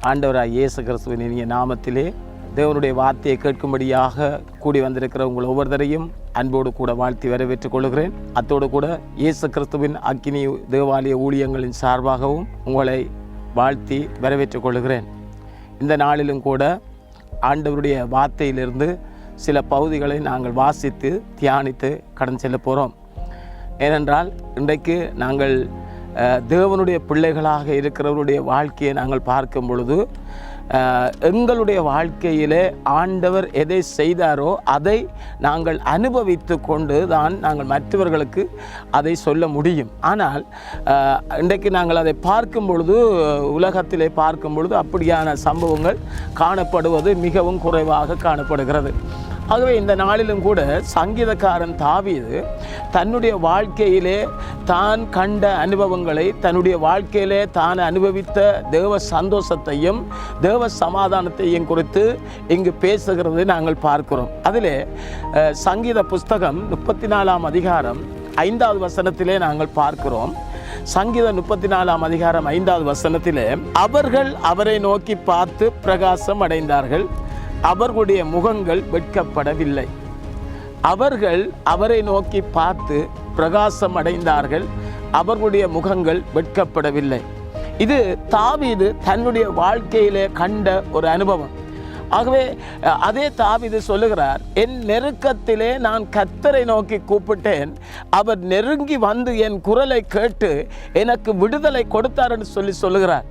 ஆண்டவராய் இயேசு கிறிஸ்துவின் இனிய நாமத்திலே தேவனுடைய வார்த்தையை கேட்கும்படியாக கூடி வந்திருக்கிற உங்கள் ஒவ்வொருத்தரையும் அன்போடு கூட வாழ்த்தி வரவேற்றுக் கொள்கிறேன். அத்தோடு கூட இயேசு கிறிஸ்துவின் அக்கினி தேவாலய ஊழியங்களின் சார்பாகவும் உங்களை வாழ்த்தி வரவேற்றுக் கொள்கிறேன். இந்த நாளிலும் கூட ஆண்டவருடைய வார்த்தையிலிருந்து சில பகுதிகளை நாங்கள் வாசித்து தியானித்து கடந்து செல்ல போகிறோம். ஏனென்றால் இன்றைக்கு நாங்கள் தேவனுடைய பிள்ளைகளாக இருக்கிறவருடைய வாழ்க்கையை நாங்கள் பார்க்கும் பொழுது எங்களுடைய வாழ்க்கையிலே ஆண்டவர் எதை செய்தாரோ அதை நாங்கள் அனுபவித்து கொண்டு தான் நாங்கள் மற்றவர்களுக்கு அதை சொல்ல முடியும். ஆனால் இன்றைக்கு நாங்கள் அதை பார்க்கும் பொழுது, உலகத்திலே பார்க்கும் பொழுது அப்படியான சம்பவங்கள் காணப்படுவது மிகவும் குறைவாக காணப்படுகிறது. ஆகவே இந்த நாளிலும் கூட சங்கீதக்காரன் தாவீது தன்னுடைய வாழ்க்கையிலே தான் கண்ட அனுபவங்களை, தன்னுடைய வாழ்க்கையிலே தான் அனுபவித்த தேவ சந்தோஷத்தையும் தேவ சமாதானத்தையும் குறித்து இங்கு பேசுகிறதை நாங்கள் பார்க்கிறோம். அதிலே சங்கீத புஸ்தகம் 34 அதிகாரம் 5வது வசனத்திலே நாங்கள் பார்க்கிறோம். சங்கீதம் 34 அதிகாரம் 5வது வசனத்திலே, அவர்கள் அவரை நோக்கி பார்த்து பிரகாசம் அடைந்தார்கள், அவர்களுடைய முகங்கள் வெட்கப்படவில்லை. அவர்கள் அவரை நோக்கி பார்த்து பிரகாசம் அடைந்தார்கள், அவர்களுடைய முகங்கள் வெட்கப்படவில்லை. இது தாவீது தன்னுடைய வாழ்க்கையிலே கண்ட ஒரு அனுபவம். ஆகவே அதே தாவீது சொல்லுகிறார், என் நெருக்கத்திலே நான் கர்த்தரை நோக்கி கூப்பிட்டேன், அவர் நெருங்கி வந்து என் குரலை கேட்டு எனக்கு விடுதலை கொடுத்தார் என்று சொல்லுகிறார்.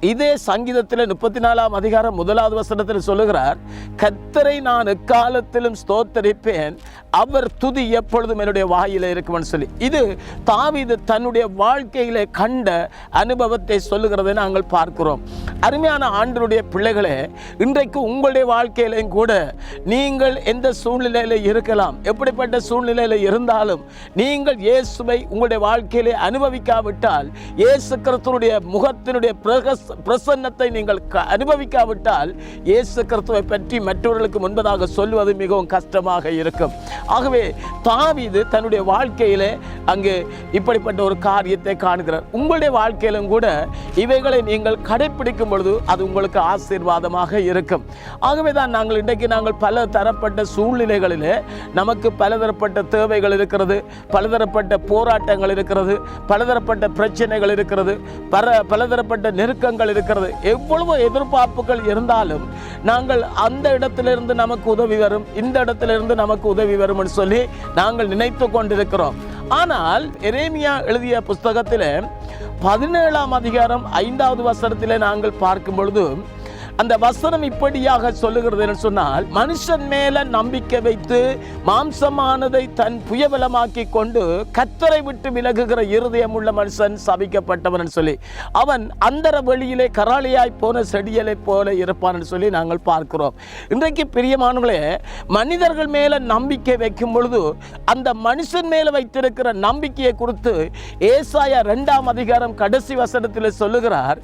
இதே சங்கீதத்தில் 34 அதிகாரம் 1வது வசனத்தில் சொல்லுகிறார், கர்த்தரை நான் எக்காலத்திலும் ஸ்தோத்தரிப்பேன், அவர் துதி எப்பொழுதும் என்னுடைய வாயில இருக்கும்னு சொல்லி. இது தாவீது தன்னுடைய வாழ்க்கையிலே கண்ட அனுபவத்தை சொல்லுகிறதை நாங்கள் பார்க்கிறோம். அருமையான ஆண்டவருடைய பிள்ளைகளே, இன்றைக்கு உங்களுடைய வாழ்க்கையிலும் கூட நீங்கள் எந்த சூழ்நிலையில் இருக்கலாம், எப்படிப்பட்ட சூழ்நிலையில் இருந்தாலும் நீங்கள் இயேசுவை உங்களுடைய வாழ்க்கையிலே அனுபவிக்காவிட்டால், இயேசு கிறிஸ்துவினுடைய முகத்தினுடைய பிரசன்னத்தை நீங்கள் அனுபவிக்காவிட்டால், இயேசு கிறிஸ்துவை பற்றி மற்றவர்களுக்கு முன்பதாக சொல்வது மிகவும் கஷ்டமாக இருக்கும். ஆகவே தாவீது தன்னுடைய வாழ்க்கையிலே அங்கு இப்படிப்பட்ட ஒரு காரியத்தை காணுகிறார். உங்களுடைய வாழ்க்கையிலும் கூட இவைகளை நீங்கள் கடைபிடிக்கும் பொழுது அது உங்களுக்கு ஆசீர்வாதமாக இருக்கும். ஆகவே தான் இன்றைக்கு நாங்கள் பல தரப்பட்ட சூழ்நிலைகளிலே நமக்கு பலதரப்பட்ட தேவைகள் இருக்கிறது, பலதரப்பட்ட போராட்டங்கள் இருக்கிறது, பலதரப்பட்ட பிரச்சனைகள் இருக்கிறது, பலதரப்பட்ட நெருக்கங்கள் இருக்கிறது. எவ்வளவு எதிர்பார்ப்புகள் இருந்தாலும் நாங்கள் அந்த இடத்திலிருந்து நமக்கு உதவி வரும், இந்த இடத்திலிருந்து நமக்கு உதவி வரும் என்று சொல்லி நாங்கள் நினைத்து கொண்டிருக்கிறோம். ஆனால் எரேமியா எழுதிய புஸ்தகத்திலே 17 அதிகாரம் 5வது வசனத்திலே நாங்கள் பார்க்கும் பொழுது அந்த வசனம் இப்படியாக சொல்லுகிறது என்று சொன்னால், மனுஷன் மேல நம்பிக்கை வைத்து மாம்சமானதை தன் புயபலமாக்கி கொண்டு கர்த்தரை விட்டு விலகுகிற இருதயம் உள்ள மனுஷன் சபிக்கப்பட்டவன் சொல்லி, அவன் அந்தர வெளியிலே கராளியாய் போன செடியலை போல இருப்பான் என்று சொல்லி நாங்கள் பார்க்கிறோம். இன்றைக்கு பிரியமானவர்களே, மனிதர்கள் மேல நம்பிக்கை வைக்கும் பொழுது அந்த மனுஷன் மேல வைத்திருக்கிற நம்பிக்கையை குறித்து ஏசாயா 2ஆம் அதிகாரம் கடைசி வசனத்தில் சொல்லுகிறார்,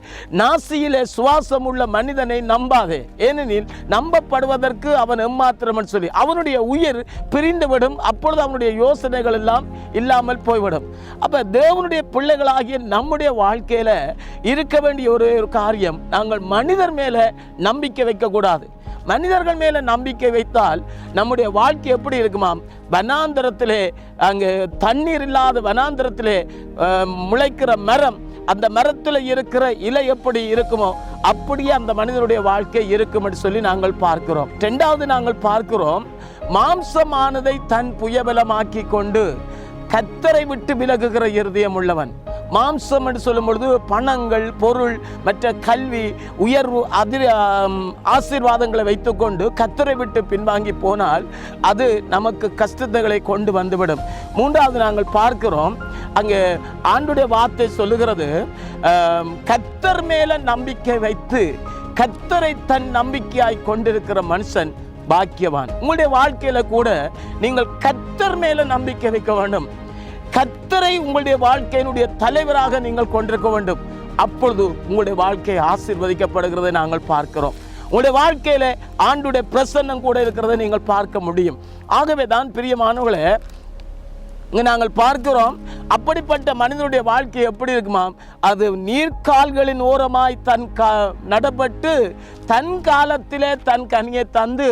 நாசியிலே சுவாசம் உள்ள மனிதனை நம்பாதே, ஏனெனில் நம்பப்படுவதற்கு அவன் எம்மாத்திரம் சொல்லி அவனுடைய உயிர் பிரிந்துவிடும், அப்பொழுது அவனுடைய யோசனைகள் எல்லாம் இல்லாமல் போய்விடும். அப்ப தேவனுடைய பிள்ளைகளாகிய நம்முடைய வாழ்க்கையில இருக்க வேண்டிய ஒரு காரியம், நாங்கள் மனிதர் மேல நம்பிக்கை வைக்க கூடாது. மனிதர்கள் மேல நம்பிக்கை வைத்தால் நம்முடைய வாழ்க்கை எப்படி இருக்குமாம், வனாந்தரத்திலே, அங்கு தண்ணீர் இல்லாத வனாந்தரத்திலே முளைக்கிற மரம், அந்த மரத்தில் இருக்கிற இலை எப்படி இருக்குமோ அப்படியே அந்த மனிதனுடைய வாழ்க்கை இருக்கும் என்று சொல்லி நாங்கள் பார்க்கிறோம். 2வது நாங்கள் பார்க்கிறோம், மாம்சமானதை தன் புயபலமாக்கி கொண்டு கர்த்தரை விட்டு விலகுகிற இருதயம் உள்ளவன். மாம்சம் என்று சொல்லும் பொழுது பணங்கள், பொருள், மற்ற கல்வி, உயர்வு, ஆசீர்வாதங்களை வைத்துக்கொண்டு கர்த்தரை விட்டு பின்வாங்கி போனால் அது நமக்கு கஷ்டங்களை கொண்டு வந்துவிடும். 3வது நாங்கள் பார்க்கிறோம், அங்கே ஆண்டுடைய வார்த்தை சொல்லுகிறது, கர்த்தர் மேல நம்பிக்கை வைத்து கர்த்தரை தன் நம்பிக்கையாய் கொண்டிருக்கிற மனுஷன் பாக்கியவான். உங்களுடைய வாழ்க்கையில கூட நீங்கள் கர்த்தர் மேல நம்பிக்கை வைக்க வேண்டும். கர்த்தரை உங்களுடைய வாழ்க்கையினுடைய தலைவராக நீங்கள் கொண்டிருக்க வேண்டும். அப்பொழுது உங்களுடைய வாழ்க்கை ஆசீர்வதிக்கப்படுகிறதை நாங்கள் பார்க்கிறோம். உங்களுடைய வாழ்க்கையில ஆண்டுடைய பிரசன்னம் கூட இருக்கிறதை நீங்கள் பார்க்க முடியும். ஆகவே தான் பிரியமானவர்களே, நாங்கள் பார்க்கிறோம், அப்படிப்பட்ட மனிதனுடைய வாழ்க்கை எப்படி இருக்குமா? அது நீர்க்கால்களின் ஓரமாய் நடப்பட்டு தன் காலத்திலே தன் கனியை தந்து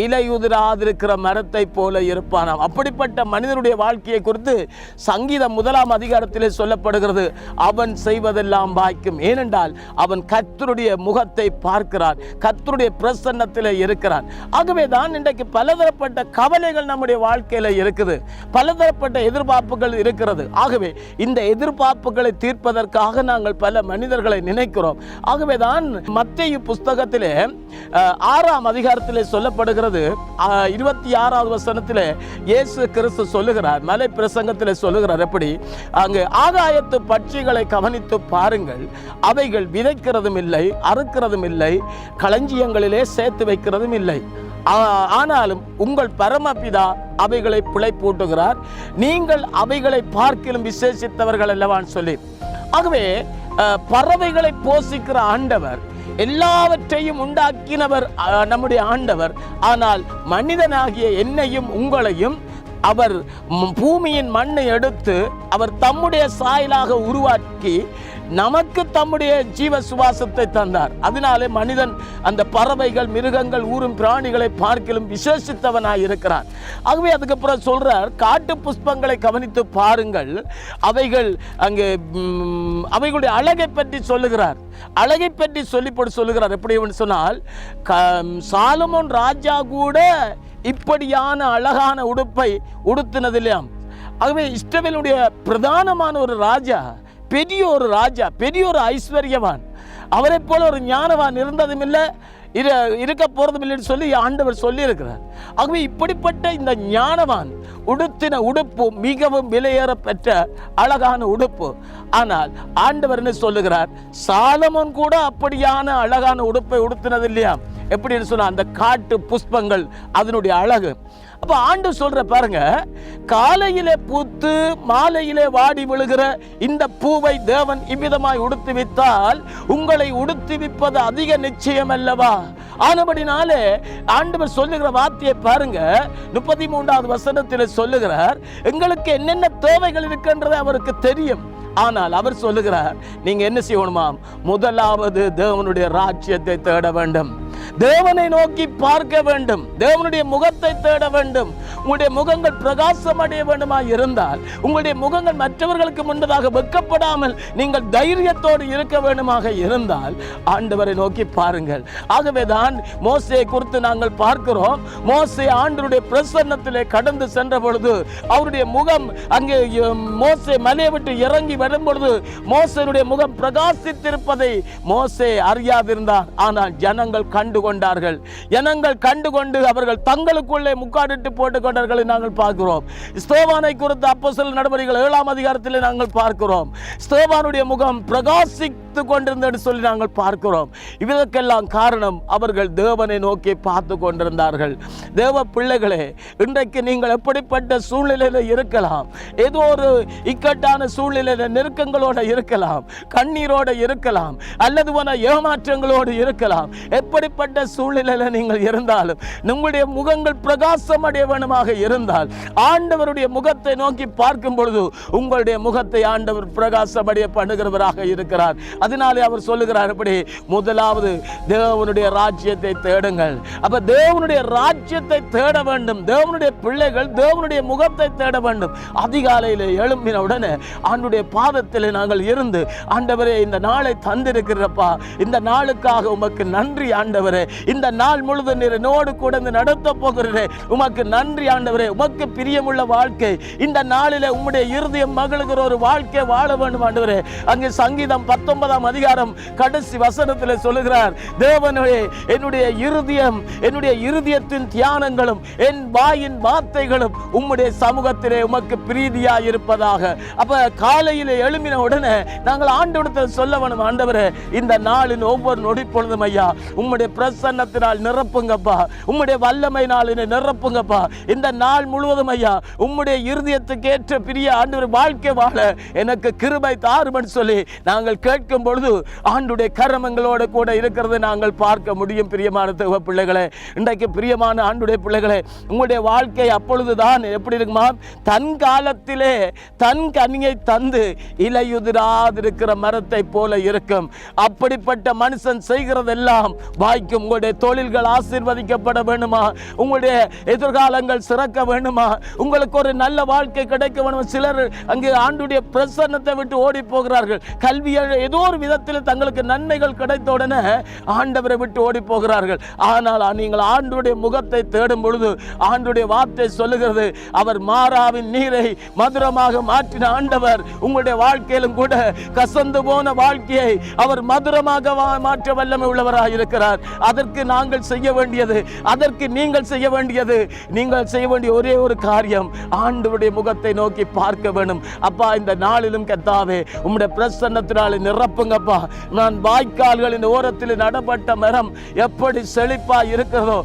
இலையுதிராதிருக்கிற மரத்தை போல இருப்பானாம். அப்படிப்பட்ட மனிதனுடைய வாழ்க்கையை குறித்து சங்கீதம் 1 அதிகாரத்திலே சொல்லப்படுகிறது. அவன் செய்வதெல்லாம் வாய்க்கும். ஏனென்றால் அவன் கர்த்தருடைய முகத்தை பார்க்கிறான், கர்த்தருடைய பிரசன்னத்திலே இருக்கிறான். ஆகவே தான் இன்றைக்கு பலதரப்பட்ட கவலைகள் நம்முடைய வாழ்க்கையில இருக்குது, பலதரப்பட்ட எதிர்பார்ப்புகள் இருக்கிறது. ஆகவே இந்த எதிர்பார்ப்புகளை தீர்ப்பதற்காக நாங்கள் பல மனிதர்களை நினைக்கிறோம். ஆகவே தான் மத்தேயு புஸ்தகத்திலே 6 அதிகாரத்திலே சொல்லப்படுகிறது. 26வது வசனத்திலே இயேசு கிறிஸ்து சொல்லுகிறார், மலை பிரசங்கத்திலே சொல்லுகிறார். எப்படி? அங்கு ஆகாயத்து பட்சிகளை கவனித்து பாருங்கள், அவைகள் விதைக்கிறதும் இல்லை, அறுக்கிறதும் இல்லை, களஞ்சியங்களிலே சேர்த்து வைக்கிறதும் இல்லை, ஆனாலும் உங்கள் பரமபிதா அவைகளை பிழைப்பூட்டுகிறார், நீங்கள் அவைகளை பார்க்கிலும் விசேஷித்தவர்கள் அல்லவான்னு சொல்லி. ஆகவே பறவைகளை போஷிக்கிற ஆண்டவர், எல்லாவற்றையும் உண்டாக்கினவர் நம்முடைய ஆண்டவர். ஆனால் மனிதனாகிய என்னையும் உங்களையும் அவர் பூமியின் மண்ணை எடுத்து அவர் தம்முடைய சாயலாக உருவாக்கி நமக்கு தம்முடைய ஜீவ சுவாசத்தை தந்தார். அதனாலே மனிதன் அந்த பறவைகள், மிருகங்கள், ஊரும் பிராணிகளை பார்க்கிலும் விசேஷித்தவனாய் இருக்கிறான். ஆகவே அதுக்கப்புறம் சொல்றார், காட்டு புஷ்பங்களை கவனித்து பாருங்கள், அவைகள் அங்கே அவைகளுடைய அழகை பற்றி சொல்லுகிறார். அழகை பற்றி சொல்லுகிறார். எப்படி சொன்னால், சாலமோன் ராஜா கூட இப்படியான அழகான உடுப்பை உடுத்தினதில்லையாம். ஆகவே இஸ்ரவேலுடைய பிரதானமான ஒரு ராஜா, பெரிய ஒரு ராஜா, பெரிய ஒரு ஐஸ்வர்யவான், அவரை போல ஒரு ஞானவான் இருந்ததும் இல்லை, இருக்க போறதும் இல்லைன்னு சொல்லி ஆண்டவர் சொல்லி இருக்கிறார். ஆகவே இப்படிப்பட்ட இந்த ஞானவான் உடுத்தின உடுப்பு மிகவும் விலையேற பெற்ற அழகான உடுப்பு. ஆனால் ஆண்டவர் என்ன சொல்லுகிறார்? சாலமோன் கூட அப்படியான அழகான உடுப்பை உடுத்தினது இல்லையா? எப்படின்னு சொன்னா, அந்த காட்டு புஷ்பங்கள் அதனுடைய அழகு. அப்ப ஆண்டு சொல்ற பாருங்க, காலையிலே பூத்து மாலையிலே வாடி விழுகிற இந்த பூவை தேவன் இவ்விதமாய் உடுத்துவித்தால் உங்களை உடுத்துவிப்பது அதிக நிச்சயம் அல்லவா? ஆனபடினாலே ஆண்டவர் சொல்லுகிற வார்த்தையை பாருங்க, 33வது வசனத்தில் சொல்லுகிறார், எங்களுக்கு என்னென்ன தேவைகள் இருக்கின்றது அவருக்கு தெரியும். ஆனால் அவர் சொல்லுகிறார், நீங்க என்ன செய்யணுமாம்? முதலாவது தேவனுடைய ராஜ்யத்தை தேட வேண்டும், தேவனை நோக்கி பார்க்க வேண்டும், தேவனுடைய முகத்தை தேட வேண்டும். உங்களுடைய முகங்கள் பிரகாசம் அடைய வேண்டுமா இருந்தால், உங்களுடைய முகங்கள் மற்றவர்களுக்கு முன்னதாக வெட்கப்படாமல் நீங்கள் தைரியத்தோடு இருக்க வேண்டுமாக இருந்தால் ஆண்டவரை நோக்கி பாருங்கள். ஆகவேதான் மோசேயை குறித்து நாங்கள் பார்க்கிறோம். மோசே ஆண்டவருடைய பிரசன்னத்திலே கடந்து சென்ற பொழுது அவருடைய முகம் அங்கே மோசே மலையை விட்டு இறங்கி வரும் பொழுது மோசேயுடைய முகம் பிரகாசித்திருப்பதை மோசே அறியாதிருந்தார். ஆனால் ஜனங்கள் கண்டுகொண்டார்கள். ஜனங்கள் கண்டுகொண்டு அவர்கள் தங்களுக்குள்ளே முக்காடிட்டு போட்டுக் கொண்டார்களை நாங்கள் பார்க்கிறோம். ஸ்தேவானை குறித்து அப்போஸ்தலர் நடவடிக்கைகள் 7 அதிகாரத்திலே நாங்கள் பார்க்கிறோம். ஸ்தேவானுடைய முகம் பிரகாசித்துக் கொண்டிருந்தது சொல்லி நாங்கள் பார்க்கிறோம். இதற்கெல்லாம் காரணம் அவர்கள் தேவனை நோக்கி பார்த்து கொண்டிருந்தார்கள். தேவ பிள்ளைகளே, இன்றைக்கு நீங்கள் எப்படிப்பட்ட சூழ்நிலையில் இருக்கலாம், ஏதோ ஒரு இக்கட்டான சூழ்நிலையில் நெருக்கங்களோடு இருக்கலாம், கண்ணீரோடு இருக்கலாம், அல்லது ஏமாற்றங்களோடு இருக்கலாம். எப்படிப்பட்ட சூழ்நிலையில் நீங்கள் இருந்தாலும் உங்களுடைய முகங்கள் பிரகாசம் அடைய வேண்டுமாக இருந்தால் ஆண்டவருடைய முகத்தை நோக்கி பார்க்கும் பொழுது உங்களுடைய முகத்தை ஆண்டவர் பிரகாசம் அடைய பண்ணுகிறவராக இருக்கிறார். அதனாலே அவர் சொல்லுகிறார், எப்படி? முதலாவது தேவனுடைய ராஜ்யத்தை தேடுங்கள். அப்ப தேவனுடைய ராஜ்யத்தை தேட வேண்டும். தேவனுடைய பிள்ளைகள் தேவனுடைய முகத்தை தேட வேண்டும். அதிகாலையில் எழும்பின உடனே ஆண்டவருடைய பாதத்தில் நாங்கள் இருந்து, ஆண்டவரே இந்த நாளை தந்திருக்கிறப்பா, இந்த நாளுக்காக உமக்கு நன்றி ஆண்டவரே, இந்த நாள் முழுவதும் நீர் என்னோடு கூட நடத்த போகிறீரே, உமக்கு நன்றி ஆண்டவரே. உமக்கு பிரியமுள்ள வாழ்க்கை இந்த நாளிலே உம்முடைய இருதயம் மகிழுகிற ஒரு வாழ்க்கை வாழ வேண்டும் ஆண்டவரே. அங்கே சங்கீதம் 19ஆம் அதிகாரம் கடைசி வசனத்தில் சொல்லுகிறார், தேவனே என்னுடைய இருதயம், என்னுடைய இருதயத்தின் தியானங்களும் என் வாயின் வார்த்தைகளும் உம்முடைய சமூகத்திலே உமக்கு பிரீதியாய் இருப்பதாக. அப்ப காலையிலே எழும்பின உடனே நாங்கள் ஆண்டவரிடத்தில் சொல்ல வேணும், ஆண்டவரே இந்த நாளின் ஒவ்வொரு நொடி பொழுதும் ஐயா உம்முடைய பிரசன்னத்தினால் நிரப்புங்கப்பா. உம்முடைய வல்லமையினால் என்னை நிரப்புங்கப்பா. இந்த நாள் முழுவதும் ஐயா உம்முடைய இருதயத்துக்கு ஏற்ற பிரிய ஆண்டவர் வாழ்க்கை வாழ எனக்கு கிருபை தாருமென்று சொல்லி நாங்கள் கேட்கும் பொழுது ஆண்டுடைய கரமங்களோடு கூட இருக்கிறது நாங்கள் பார்க்க முடியும். பிரியமான தேவ பிள்ளைகளே, இன்றைக்கு பிரியமான ஆண்டுடைய பிள்ளைகளே, உங்களுடைய வாழ்க்கை அப்பொழுதுதான் எப்படி இருக்குமா? தன் காலத்திலே தன் கனியை தந்து இலையுதிராதிருக்கிற மரத்தை போல இருக்கும். அப்படிப்பட்ட மனுஷன் செய்கிறதெல்லாம் வாய்க்கும். உங்களுடைய தொழில்கள் ஆசீர்வதிக்கப்பட வேண்டுமா? உங்களுடைய எதிர்காலங்கள் சிறக்க வேண்டுமா? உங்களுக்கு ஒரு நல்ல வாழ்க்கை கிடைக்க வேண்டுமா? சிலர் அங்கே ஆண்டுடைய பிரசன்னத்தை விட்டு ஓடி போகிறார்கள். கல்வியை ஏதோ ஒரு விதத்தில் தங்களுக்கு நன்மைகள் கிடைத்த உடனே ஆண்டவரை விட்டு ஓடி போகிறார்கள். ஆனால் நீங்கள் ஆண்டுடைய முகத்தை தேடும் பொழுது ஆண்டுடைய வார்த்தை சொல்லுகிறது, அவர் மாறாவின் நீரை மதுரமாக மாற்றின ஆண்டவர் உங்களுடைய வாழ்க்கையிலும் கூட கசந்து போன வாழ்க்கையை அவர் மதுரமாக மாற்ற வல்லமை உள்ளவராக இருக்கிறார். அதற்கு நாங்கள் செய்ய வேண்டியது, அதற்கு நீங்கள் செய்ய வேண்டியது, நீங்கள் செய்ய வேண்டிய ஒரே ஒரு காரியம், ஆண்டவருடைய முகத்தை நோக்கி பார்க்க வேண்டும். அப்பா, இந்த நாளிலும் கர்த்தாவே உம்முடைய பிரசன்னத்தினால நிரப்புங்கப்பா. நான் வாய்க்கால்கள் இந்த ஓரத்தில் நடப்பட்ட மரம் எப்படி செழிப்பா இருக்கிறதோ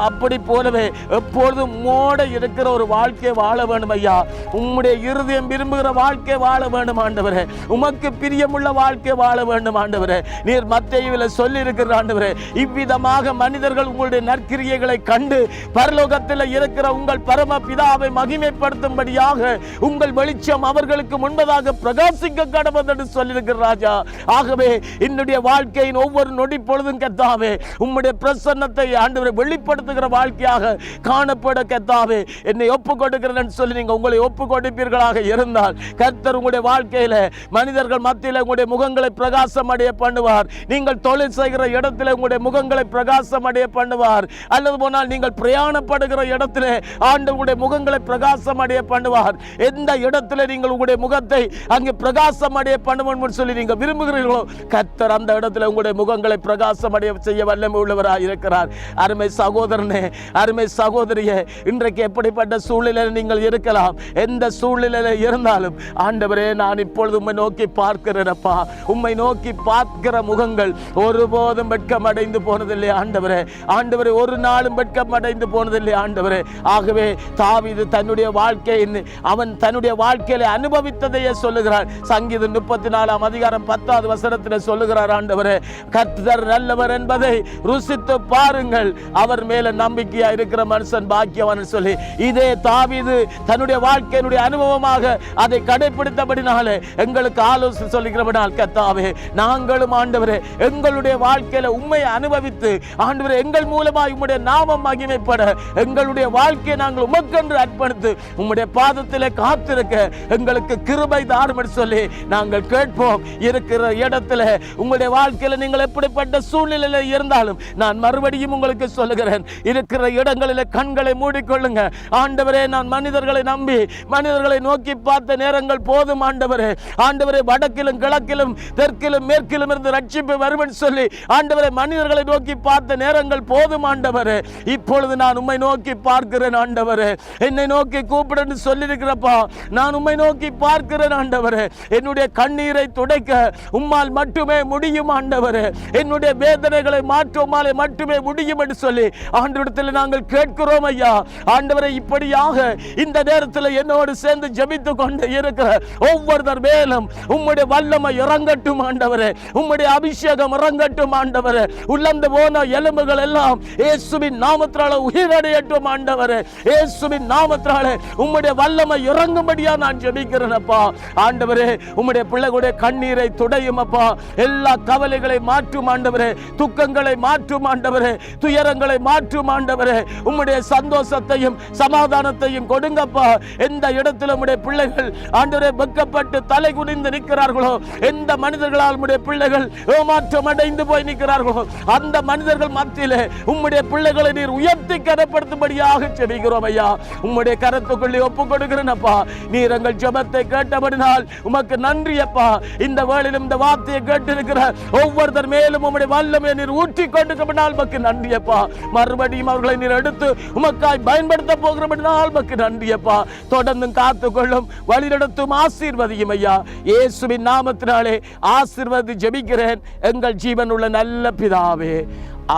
அப்படி போலவே எப்பொழுதும் மோட இருக்கிற ஒரு வாழ்க்கை வாழ வேண்டும் ஐயா. உம்முடைய இருதயம் விரும்புகிற வாழ்க்கை வாழ வேண்டும் ஆண்டவரே. உமக்கு பிரியமுள்ள வாழ்க்கை வாழ வேண்டும் ஆண்டவரே. நீர் மத்தேயுவில் சொல்லி இருக்கிற ஆண்டவரே, இவ்விதமாக மனிதர்கள் உங்களுடைய நற்கிரியைகளை கண்டு பரலோகத்தில் இருக்கிற உங்கள் பரம பிதாவை மகிமைப்படுத்தும்படியாக உங்கள் வெளிச்சம் அவர்களுக்கு முன்பதாக பிரகாசிக்க கடவுள் என்று சொல்லியிருக்கிற ராஜா. ஆகவே என்னுடைய வாழ்க்கையின் ஒவ்வொரு நொடி பொழுதும் கர்த்தாவே உம்முடைய பிரசன்னத்தை ஆண்டவரை வெளிப்படுத்துகிற வாழ்க்கையாக காணப்பட கர்த்தாவே என்னை ஒப்புக் கொடுக்கிறேன் சொல்லி நீங்க உங்களை ஒப்புக் கொடுப்பீர்களாக இருந்தால் கர்த்தர் உங்களுடைய வாழ்க்கையில மனிதர்கள் மத்தியில் உங்களுடைய முகங்களை பிரகாசம் அடைய பண்ணுவார். நீங்கள் தொழில் செய்கிற இடத்துல உங்களுடைய முகங்களை பிரகாசம் அடைய பண்ணுவார். அல்லது போனால் நீங்கள் பிரயாணப்படுகிற இடத்துல ஆண்டவருடைய முகங்களை பிரகாசம் அடைய பண்ணுவார். எந்த இடத்துல நீங்கள் உங்களுடைய முகத்தை அங்கே பிரகாசம் அடைய பண்ணுவோம் சொல்லி நீங்க விரும்புகிறீர்களோ கர்த்தர் அந்த இடத்துல உங்களுடைய முகங்களை பிரகாசம் அடைய செய்ய வல்லமை உள்ளவராக இருக்கிறார். அருமை சகோதரனே, அருமை சகோதரியே, இன்றைக்கு எப்படிப்பட்ட சூழ்நிலையில் நீங்கள் இருக்கலாம், எந்த சூழ்நிலையில இருந்தாலும் ஆண்டவரே நான் இப்பொழுது உம்மை நோக்கி பார்க்கிறேனப்பா. உம்மை நோக்கி பார்க்கிற முகங்கள் ஒருபோதும் வெட்கம் அடைந்து போனதில்லை ஆண்டவரே. ஆண்டவரே ஒரு நாளும் வெட்கம் அடைந்து போனதில்லை ஆண்டவரே. ஆகவே தாவீது தன்னுடைய வாழ்க்கையின் அவன் தன்னுடைய வாழ்க்கையில அனுபவித்ததையே சொல்லுகிறார். சங்கீதம் 34 அதிகாரம் 10வது வசனத்தில் சொல்லுகிறார், ஆண்டவரே கர்த்தர் நல்லவர் என்பதை ருசித்து பாருங்கள், அவர் மேல நம்பிக்கையா இருக்கிற மனுஷன் பாக்கியவான் சொல்லி இதே தாவீது தன்னுடைய வாழ்க்கையினுடைய அனுபவமாக அதை கடைபிடித்தபடினாலே எங்களுக்கு ஆலோசனை சொல்லுகிறபடினால் கர்த்தாவே நாங்களும் ஆண்டவரே எங்களுடைய வாழ்க்கையில உண்மை அனுபவித்து ஆண்டவரே எங்கள் மூலமாக உம்முடைய நாமம் மகிமைப்பட எங்களுடைய வாழ்க்கையை நாங்கள் உமக்கென்று அர்ப்பணித்து உம்முடைய பாதத்திலே காத்திருக்க எங்களுக்கு கிருபை தாரும் என்று சொல்லி நாங்கள் கேட்போம். இருக்கிற இடத்துல உங்களுடைய வாழ்க்கையில நீங்கள் எப்படிப்பட்ட சூழ்நிலையில இருந்தாலும் நான் மறுபடியும் உங்களுக்கு சொல்லுகிறேன், இருக்கிற இடங்களில் கண்களை மூடிக்கொள்ளுங்க. ஆண்டவரே நான் மனிதர்களை நம்பி மனிதர்களை நோக்கி பார்த்த நேரங்கள் போதும் ஆண்டவரே. ஆண்டவரே வடக்கிலும் கிழக்கிலும் தெற்கிலும் மேற்கிலும் இருந்து ரட்சிப்பு வருவன் சொல்லி ஆண்டவரே மனிதர்களை நோக்கி பார்த்த நேரங்கள் போதும் ஆண்டவரே. இப்பொழுது நான் உம்மை நோக்கி பார்க்கிறேன் ஆண்டவரே. என்னை நோக்கி கூப்பிடுன்னு சொல்லியிருக்கிறப்பா, நான் உம்மை நோக்கி பார்க்கிறேன் ஆண்டவரே. என்னுடைய கண்ணீரை துடைக்க உம்மால் மட்டுமே முடியும் ஆண்டவரே. என்னுடைய வேதனைகளை மாற்ற உம்மாலே மட்டுமே முடியும் என்று சொல்லி ஆண்டவரிடத்தில் நாங்கள் கேட்கிறோம் ஐயா. ஆண்டவரை இப்படியாக இந்த நேரத்தில் என்னோடு சேர்ந்து ஜெபித்துக் கொண்டு இருக்கிற ஒவ்வொருவர் மேலும் உம்முடைய வல்லமை இறங்கட்டும் ஆண்டவரே. உம்முடைய அபிஷேகம் இறங்கட்டும் ஆண்டவரே. உள்ளந்து போன எலும்புகள் எல்லாம் இயேசுவின் நாமத்தினால உயிரடையட்டும் ஆண்டவரே. இயேசுவின் நாமத்தினால உம்முடைய வல்லமை இறங்கும்படியா நான் ஜெபிக்கிறேன் அப்பா. ஆண்டவரே உம்முடைய பிள்ளைகளுடைய கண்ணீரை துடையும் அப்பா. எல்லா கவலைகளை மாற்றும் ஆண்டவரே. துக்கங்களை மாற்றும் ஆண்டவரே. துயரங்களை மாற்றும் ஆண்டவரே. உம்முடைய சந்தோஷத்தையும் சமாதானத்தையும் கொடுங்கப்பா. எந்த இடத்துல உம்முடைய பிள்ளைகள் ஆண்டவரே வெட்கப்பட்டு தலை குனிந்து நிற்கிறார்களோ, எந்த மனிதர்களால் உம்முடைய பிள்ளைகள் ஏமாற்றம் அடைந்து போய் நிற்கிறார்களோ அந்த மனிதர்கள் மத்தியிலே உம்முடைய பிள்ளைகளை நீர் உயர்த்தி கரப்படுத்தும்படியாக ஜெபிக்கிறோம் ஐயா. உம்முடைய கரத்துக்குள்ளே ஒப்புக் கொடுக்கிறேன் அப்பா. நீர் எங்கள் ஜெபத்தை கேட்டபடினால் உமக்கு நன்றி அப்பா. இந்த வேளையிலும் இந்த வார்த்தையை கேட்டிருக்கிற ஒவ்வொருத்தர் மேலும் உம்முடைய வல்லமை நீர் ஊற்றி கொண்டிருக்கிறபடினால் உமக்கு நன்றி அப்பா. மறுபடியும் அவர்களை நீர் எடுத்து உமக்காய் பயன்படுத்த போகிறபடினால் உமக்கு நன்றி அப்பா. தொடர்ந்து காத்துக்கொள்ளும், வழிநடத்தும், ஆசீர்வதியும் ஐயா. இயேசுவின் நாமத்தினாலே ஆசீர்வதி ஜெபிக்கிறேன் எங்கள் ஜீவன் உள்ள நல்ல பிதாவே,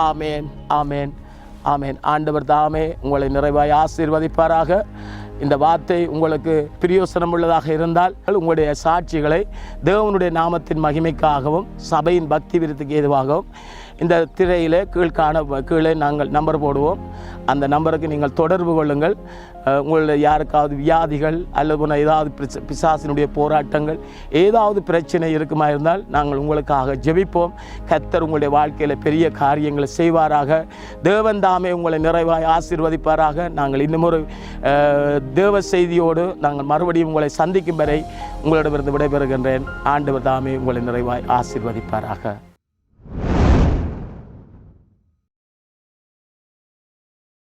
ஆமேன், ஆமேன், ஆமேன். ஆண்டவர் தாமே உங்களை நிறைவாய் ஆசீர்வதிப்பாராக. இந்த வார்த்தை உங்களுக்கு பிரயோசனம் உள்ளதாக இருந்தால் உங்களுடைய சாட்சிகளை தேவனுடைய நாமத்தின் மகிமைக்காகவும் சபையின் பக்தி விருத்திக்கு ஏதுவாகவும் இந்த திரையில் கீழே நாங்கள் நம்பர் போடுவோம். அந்த நம்பருக்கு நீங்கள் தொடர்பு கொள்ளுங்கள். உங்களுடைய யாருக்காவது வியாதிகள் அல்லது ஏதாவது பிசாசினுடைய போராட்டங்கள் ஏதாவது பிரச்சனை இருக்குமா இருந்தால் நாங்கள் உங்களுக்காக ஜெபிப்போம். கர்த்தர் உங்களுடைய வாழ்க்கையில் பெரிய காரியங்களை செய்வாராக. தேவன் தாமே உங்களை நிறைவாய் ஆசீர்வதிப்பாராக. நாங்கள் இன்னுமொரு தேவ செய்தியோடு நாங்கள் மறுபடியும் உங்களை சந்திக்கும் வரை உங்களிடமிருந்து விடைபெறுகின்றேன். ஆண்டவர் தாமே உங்களை நிறைவாய் ஆசீர்வதிப்பாராக.